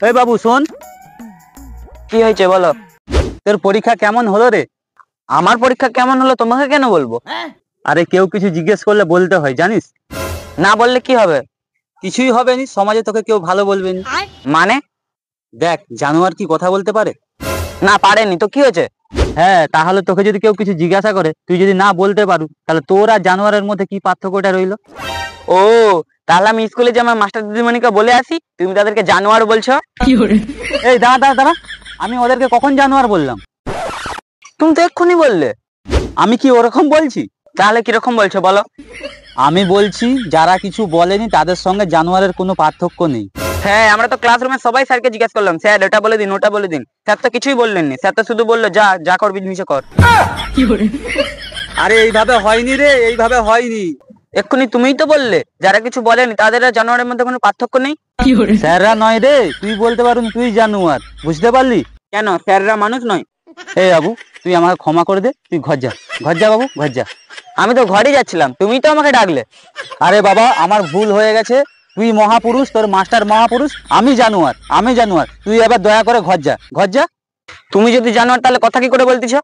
এই বাবু শোন, কি হয়েছে বলো। তোর পরীক্ষা কেমন হলো রে? আমার পরীক্ষা কেমন হলো তোমাকে কেন বলবো? আরে কেউ কিছু জিজ্ঞেস করলে বলতে হয় জানিস। না বললে কি হবে? কিছুই হবে নি, সমাজে তোকে কেউ ভালো বলবে না। মানে? দেখ, জানোয়ার কি কথা বলতে পারে? না পারেনি তো কি হয়েছে? হ্যাঁ, তাহলে তোকে যদি কেউ কিছু জিজ্ঞাসা করে তুই যদি না বলতে পারু, তাহলে তোর আর জানোয়ারের মধ্যে কি পার্থক্যটা রইলো? ও, তাহলে আমি স্কুলে যে আমার মাস্টার দিদিমণিকে বলে আসি তুমি তাদেরকে জানোয়ার বলছো। এই দাঁড়া দাঁড়া দাঁড়া, আমি ওদেরকে কখন জানোয়ার বললাম? তুমি তো এক্ষুনি বললে। আমি কি ওরকম বলছি? তাহলে কিরকম বলছো বলো? আমি বলছি যারা কিছু বলেনি তাদের সঙ্গে জানোয়ারের কোনো পার্থক্য নেই। হ্যাঁ, আমরা তো ক্লাসরুমে সবাই স্যারকে জিজ্ঞাসা করলাম, স্যার এটা বলে দিন ওটা বলে দিন, স্যার তো কিছুই বললেননি, স্যার তো শুধু বললো যা যা করবি নিজে কর। আরে এইভাবে হয়নি রে, এইভাবে হয়নি। এক্ষুনি তুমিই তো বললে যারা কিছু বলেনি তাদের আর জানোয়ারের মধ্যে কোনো পার্থক্য নেই। স্যাররা নয় রে, তুই বলতে পারুন তুই জানোয়ার, বুঝতে পারলি? কেন, স্যাররা মানুষ নয়? এই বাবু, তুই আমাকে ক্ষমা করে দে, তুই ঘর যা, ঘর যা বাবু, ঘর যা। আমি তো ঘরে যাচ্ছিলাম, তুমিই তো আমাকে ডাকলে। আরে বাবা, আমার ভুল হয়ে গেছে। তুই মহাপুরুষ, তোর মাস্টার মহাপুরুষ, আমি জানোয়ার, আমি জানোয়ার। তুই এবার দয়া করে ঘর যা, ঘর যা। তুমি যদি জানোয়ার তাহলে কথা কি করে বলতেছ?